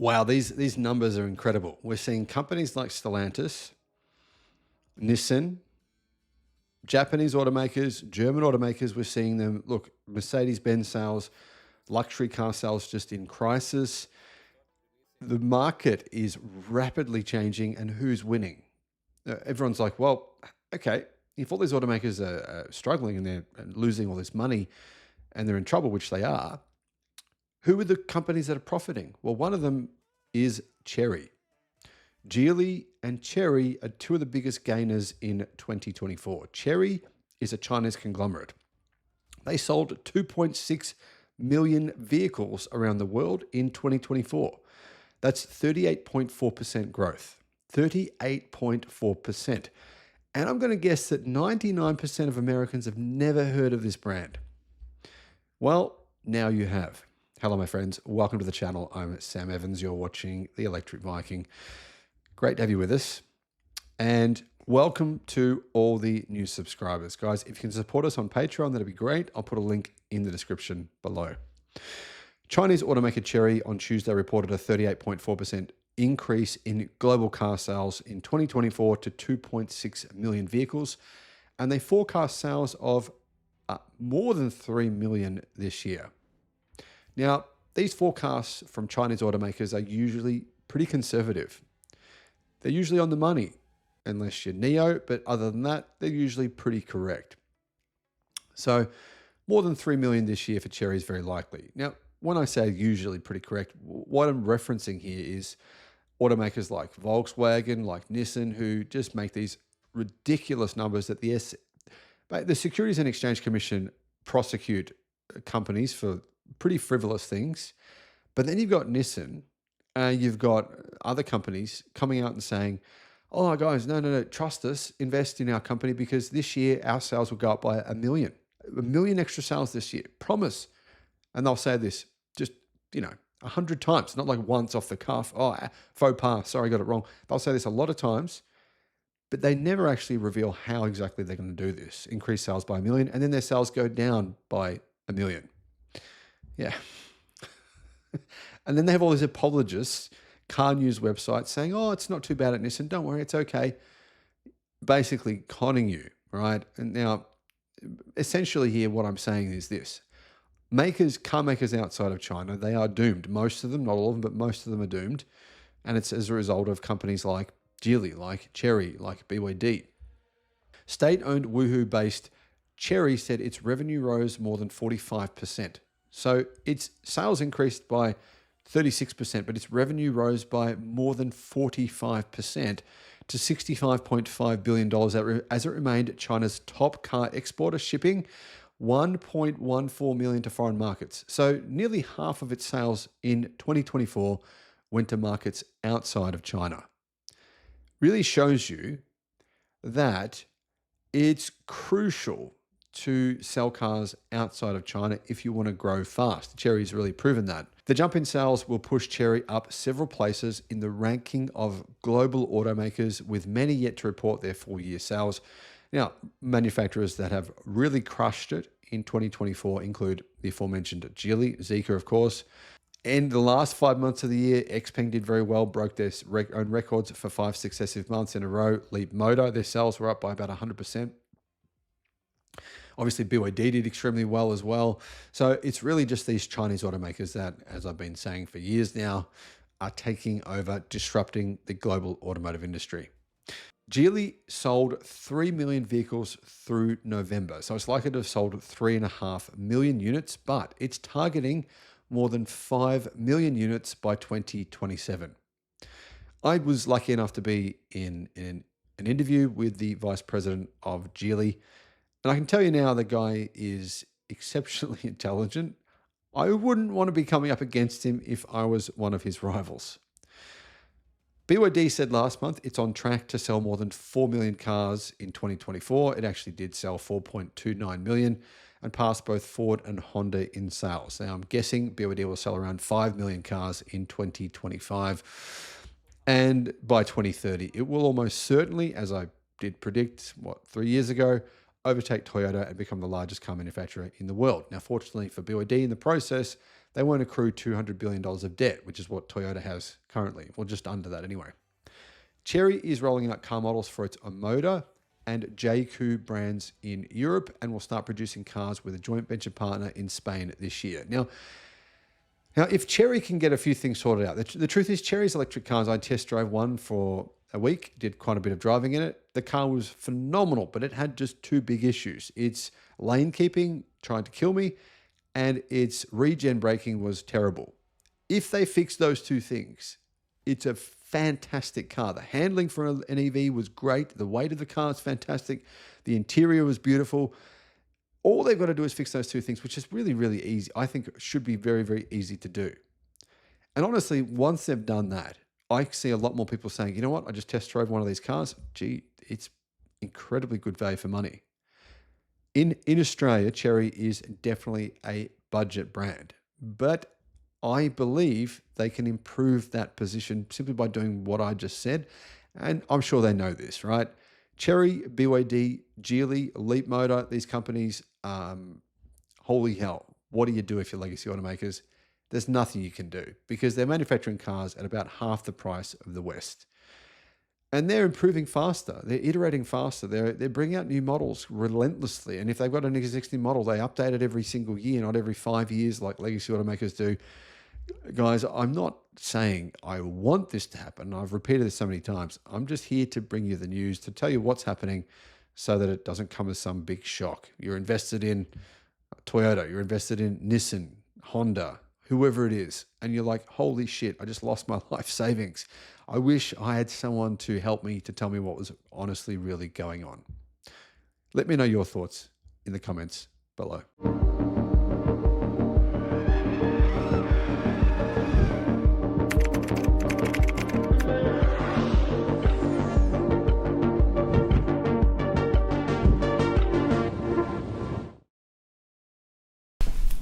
Wow, these numbers are incredible. We're seeing companies like Stellantis, Nissan, Japanese automakers, German automakers. We're seeing them. Look, Mercedes-Benz sales, luxury car sales just in crisis. The market is rapidly changing, and who's winning? Everyone's like, well, okay, if all these automakers are struggling and they're losing all this money and they're in trouble, which they are, who are the companies that are profiting? Well, one of them is Chery. Geely and Chery are two of the biggest gainers in 2024. Chery is a Chinese conglomerate. They sold 2.6 million vehicles around the world in 2024. That's 38.4% growth. 38.4%. And I'm going to guess that 99% of Americans have never heard of this brand. Well, now you have. Hello, my friends. Welcome to the channel. I'm Sam Evans. You're watching The Electric Viking. Great to have you with us. And welcome to all the new subscribers. Guys, if you can support us on Patreon, that'd be great. I'll put a link in the description below. Chinese automaker Chery on Tuesday reported a 38.4% increase in global car sales in 2024 to 2.6 million vehicles. And they forecast sales of more than 3 million this year. Now, these forecasts from Chinese automakers are usually pretty conservative. They're usually on the money, unless you're NIO, but other than that, they're usually pretty correct. So more than 3 million this year for Chery is very likely. Now, when I say usually pretty correct, what I'm referencing here is automakers like Volkswagen, like Nissan, who just make these ridiculous numbers that the Securities and Exchange Commission prosecute companies for pretty frivolous things. But then you've got Nissan, you've got other companies coming out and saying, oh, guys, no, trust us, invest in our company because this year our sales will go up by 1 million. 1 million extra sales this year, promise. And they'll say this just, 100 times, not like once off the cuff. Oh, faux pas, sorry, I got it wrong. They'll say this a lot of times, but they never actually reveal how exactly they're going to do this. Increase sales by 1 million, and then their sales go down by 1 million. Yeah. And then they have all these apologists, car news websites saying, oh, it's not too bad at Nissan. Don't worry, it's okay. Basically conning you, right? And now, essentially here, what I'm saying is this. Car makers outside of China, they are doomed. Most of them, not all of them, but most of them are doomed. And it's as a result of companies like Geely, like Chery, like BYD. State-owned Wuhu-based Chery said its revenue rose more than 45%. So its sales increased by 36%, but its revenue rose by more than 45% to $65.5 billion as it remained China's top car exporter, shipping 1.14 million to foreign markets. So nearly half of its sales in 2024 went to markets outside of China. Really shows you that it's crucial to sell cars outside of China if you want to grow fast. Chery's really proven that. The jump in sales will push Chery up several places in the ranking of global automakers, with many yet to report their full year sales. Now, manufacturers that have really crushed it in 2024 include the aforementioned Geely, Zeekr, of course. In the last 5 months of the year, XPeng did very well, broke their own records for 5 successive months in a row. Leapmotor, their sales were up by about 100%. Obviously, BYD did extremely well as well. So it's really just these Chinese automakers that, as I've been saying for years now, are taking over, disrupting the global automotive industry. Geely sold 3 million vehicles through November. So it's likely to have sold 3.5 million units, but it's targeting more than 5 million units by 2027. I was lucky enough to be in an interview with the vice president of Geely. And I can tell you now, the guy is exceptionally intelligent. I wouldn't want to be coming up against him if I was one of his rivals. BYD said last month it's on track to sell more than 4 million cars in 2024. It actually did sell 4.29 million and passed both Ford and Honda in sales. Now, I'm guessing BYD will sell around 5 million cars in 2025. And by 2030, it will almost certainly, as I did predict, 3 years ago, overtake Toyota and become the largest car manufacturer in the world. Now, fortunately for BYD, in the process, they won't accrue $200 billion of debt, which is what Toyota has currently, or just under that anyway. Chery is rolling out car models for its Omoda and JQ brands in Europe and will start producing cars with a joint venture partner in Spain this year. Now, if Chery can get a few things sorted out, the truth is Chery's electric cars, I test drove one for a week, did quite a bit of driving in it. The car was phenomenal, but it had just two big issues. Its lane keeping tried to kill me, and its regen braking was terrible. If they fix those two things, it's a fantastic car. The handling for an EV was great. The weight of the car is fantastic. The interior was beautiful. All they've got to do is fix those two things, which is really, really easy. I think it should be very, very easy to do. And honestly, once they've done that, I see a lot more people saying, you know what, I just test drove one of these cars. Gee, it's incredibly good value for money. In Australia, Chery is definitely a budget brand, but I believe they can improve that position simply by doing what I just said. And I'm sure they know this, right? Chery, BYD, Geely, Leapmotor, these companies, holy hell, what do you do if you're legacy automakers? There's nothing you can do because they're manufacturing cars at about half the price of the West. And they're improving faster. They're iterating faster. They're bringing out new models relentlessly. And if they've got an existing model, they update it every single year, not every 5 years like legacy automakers do. Guys, I'm not saying I want this to happen. I've repeated this so many times. I'm just here to bring you the news, to tell you what's happening so that it doesn't come as some big shock. You're invested in Toyota, you're invested in Nissan, Honda, whoever it is, and you're like, holy shit, I just lost my life savings. I wish I had someone to help me to tell me what was honestly really going on. Let me know your thoughts in the comments below.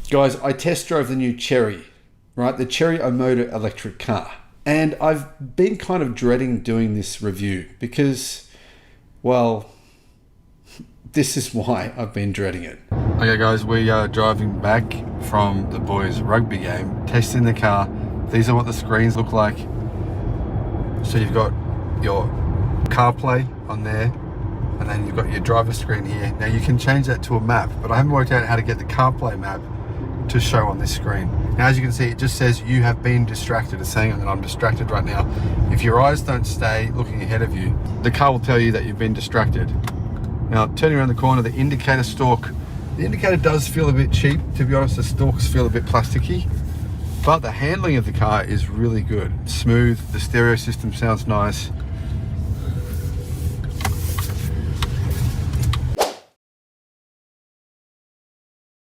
Guys, I test drove the new Chery, right? The Chery Omoda electric car. And I've been kind of dreading doing this review because, well, this is why I've been dreading it. Okay guys, we are driving back from the boys' rugby game, testing the car. These are what the screens look like. So you've got your CarPlay on there, and then you've got your driver screen here. Now you can change that to a map, but I haven't worked out how to get the CarPlay map to show on this screen. Now as you can see, it just says you have been distracted. It's saying that I'm distracted right now. If your eyes don't stay looking ahead of you, the car will tell you that you've been distracted. Now turning around the corner, the indicator stalk, the indicator does feel a bit cheap, to be honest. The stalks feel a bit plasticky, but the handling of the car is really good. It's smooth, the stereo system sounds nice.